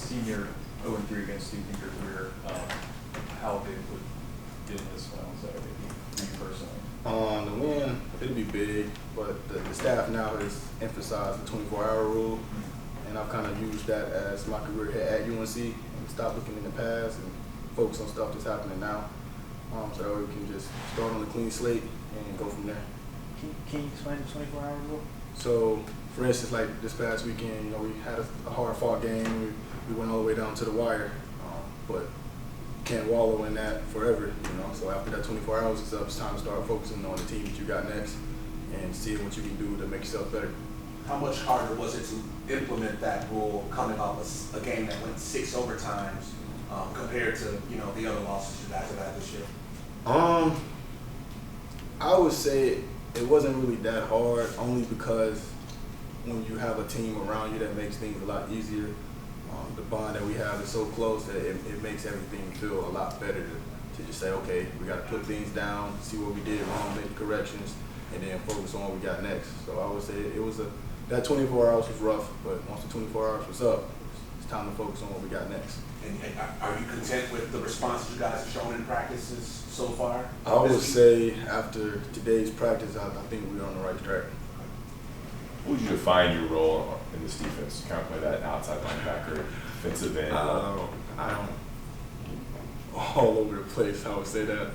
seeing your 0-3 against Duke in your career, how big would getting this win on Saturday be for you personally? The win, it'll be big, but the staff now has emphasized the 24-hour rule, and I've kind of used that as my career here at UNC and stop looking in the past and focus on stuff that's happening now. So that way we can just start on a clean slate and go from there. Can you explain the 24-hour rule? So, for instance, like this past weekend, you know, we had a hard-fought game. We went all the way down to the wire, but can't wallow in that forever, you know. So after that 24 hours is up, it's time to start focusing on the team that you got next and seeing what you can do to make yourself better. How much harder was it to implement that rule coming off a game that went 6 overtimes compared to, you know, the other losses you guys have had this year? I would say it wasn't really that hard, only because when you have a team around you that makes things a lot easier. The bond that we have is so close that it makes everything feel a lot better to just say, okay, we got to put things down, see what we did wrong, make corrections, and then focus on what we got next. So I would say it was that 24 hours was rough, but once the 24 hours was up, it's time to focus on what we got next. And are you content with the responses you guys have shown in practices so far? I would say after today's practice, I think we're on the right track. How would you define your role in this defense? You kind of play that outside linebacker, defensive end. I don't all over the place. I would say that.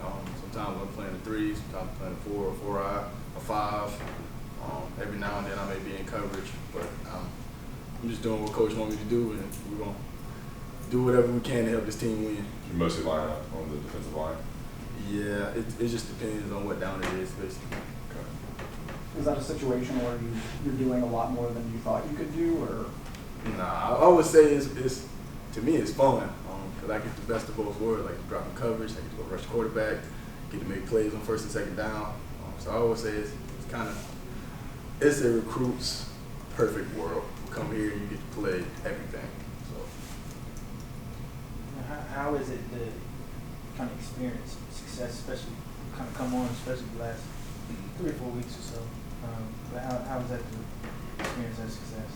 Sometimes I'm playing the 3, sometimes I'm playing the 4 or 4-eye, a 5. Every now and then I may be in coverage, but I'm just doing what Coach wants me to do, and we're gonna do whatever we can to help this team win. You mostly line up on the defensive line. Yeah, it just depends on what down it is, basically. Is that a situation where you're doing a lot more than you thought you could do, or? Nah, I would say it's to me it's fun because I get the best of both worlds. Like dropping coverage, I get to go rush the quarterback, get to make plays on first and second down. So I would say it's it's a recruit's perfect world. You come here, you get to play everything. So How is it to kind of experience success, especially kind of come on, especially the last 3 or 4 weeks or so? But how is that to experience that success?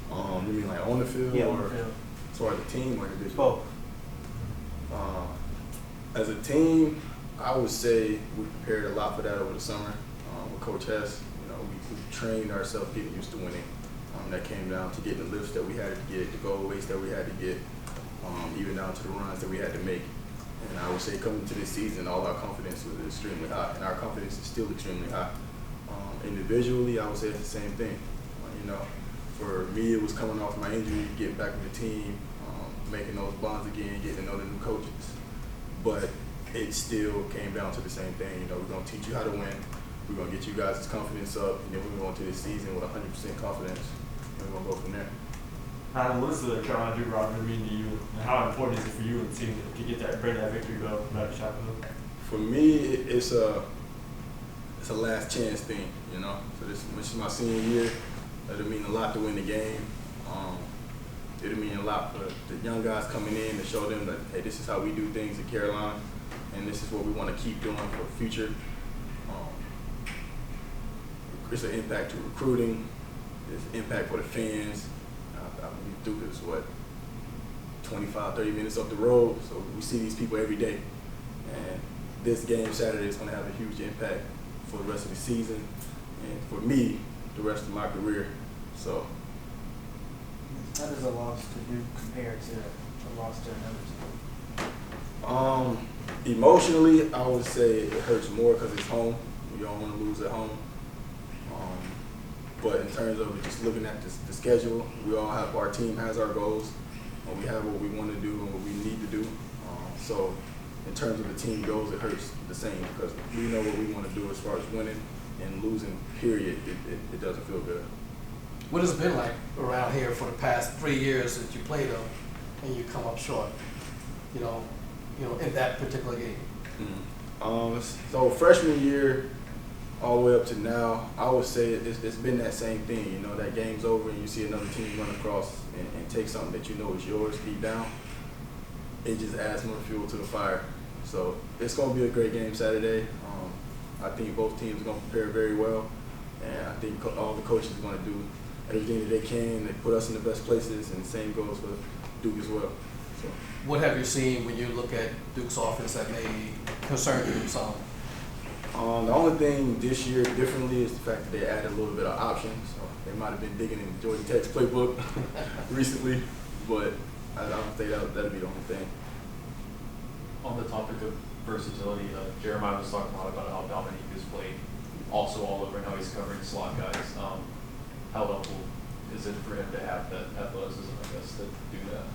You mean like on the field, Yeah, or on the field. as far as the team or individual? Both. As a team, I would say we prepared a lot for that over the summer with Coach Hess. You know, we trained ourselves getting used to winning. That came down to getting the lifts that we had to get, the goal weights that we had to get, even down to the runs that we had to make. And I would say coming to this season, all our confidence was extremely high, and our confidence is still extremely high. Individually, I would say it's the same thing. You know, for me, it was coming off my injury, getting back with the team, making those bonds again, getting to know the new coaches. But it still came down to the same thing. You know, we're going to teach you how to win. We're going to get you guys' confidence up, and then we're going to go into this season with 100% confidence, and we're going to go from there. What does the Carolina Duke rivalry mean to you, and how important is it for you and the team to get that bring that victory go back to Chapel Hill? For me, it's a last chance thing, you know. So this is my senior year. It'll mean a lot to win the game. It'll mean a lot for the young guys coming in to show them that, hey, this is how we do things at Carolina, and this is what we want to keep doing for the future. It's an impact to recruiting. It's an impact for the fans. I mean, Duke is 25, 30 minutes up the road, so we see these people every day. And this game Saturday is going to have a huge impact for the rest of the season, and for me, the rest of my career. So, How does a loss to Duke compare to a loss to another team? Emotionally, I would say it hurts more because it's home. You don't want to lose at home. But in terms of just looking at the schedule, our team has our goals, and we have what we want to do and what we need to do. So in terms of the team goals, it hurts the same because we know what we want to do as far as winning, and losing, period, it doesn't feel good. What has it been like around here for the past 3 years that you played them and you come up short, you know, in that particular game? So freshman year, all the way up to now, I would say it's been that same thing. You know, that game's over and you see another team run across and take something that you know is yours deep down. It just adds more fuel to the fire. So it's going to be a great game Saturday. I think both teams are going to prepare very well, and I think all the coaches are going to do everything that they can. They put us in the best places, and the same goes for Duke as well. So, What have you seen when you look at Duke's offense that may concern you some? the only thing this year differently is the fact that they added a little bit of options. So they might have been digging in Georgia Tech's playbook recently, but I don't think that'll be the only thing. On the topic of versatility, Jeremiah was talking a lot about how Dominique has played also all over and how he's covering slot guys. How helpful is it for him to have that athleticism, I guess, to do that?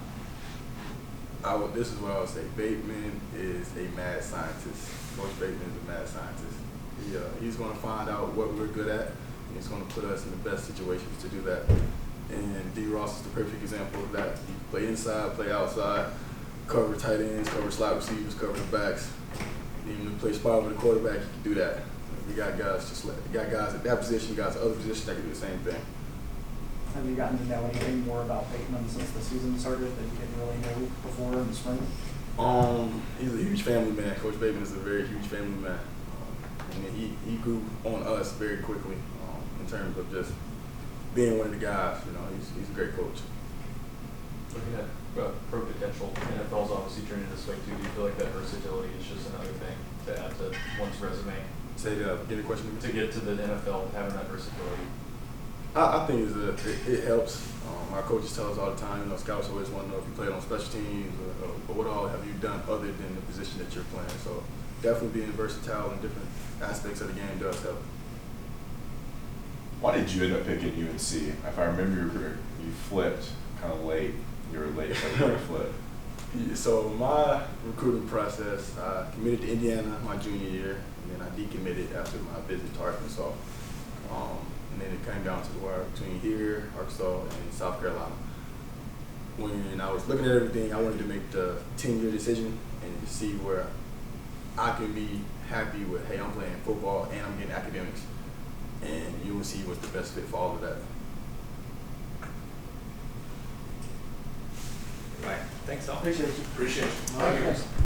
This is what I would say. Bateman is a mad scientist. Coach Bateman is a mad scientist. He's going to find out what we're good at, and he's going to put us in the best situations to do that. And D. Ross is the perfect example of that. He can play inside, play outside, cover tight ends, cover slot receivers, cover the backs. Even if he play spot with the quarterback, he can do that. We got guys at that position, guys at other positions that can do the same thing. Have you gotten to know anything more about Bateman since the season started that you didn't really know before in the spring? He's a huge family man. Coach Bateman is a very huge family man. And he grew on us very quickly in terms of just being one of the guys. You know, he's a great coach. Looking at pro potential, NFL's obviously turning this way too. Do you feel like that versatility is just another thing to add to one's resume? Say get a question To get to the NFL, having that versatility. I think it helps. Our coaches tell us all the time, you know, scouts always want to know if you played on special teams or what all have you done other than the position that you're playing. So definitely being versatile in different aspects of the game does help. Why did you end up picking UNC? If I remember your career, you flipped kind of late. You were late for the flip. So my recruiting process, I committed to Indiana my junior year, and then I decommitted after my visit to Arkansas. And then it came down to the wire between here, Arkansas, and South Carolina. When I was looking at everything, I wanted to make the 10-year decision and see where I can be happy with, hey, I'm playing football and I'm getting academics. And UNC was the best fit for all of that. Right. Thanks, all. Appreciate you. Appreciate you. All right, thanks.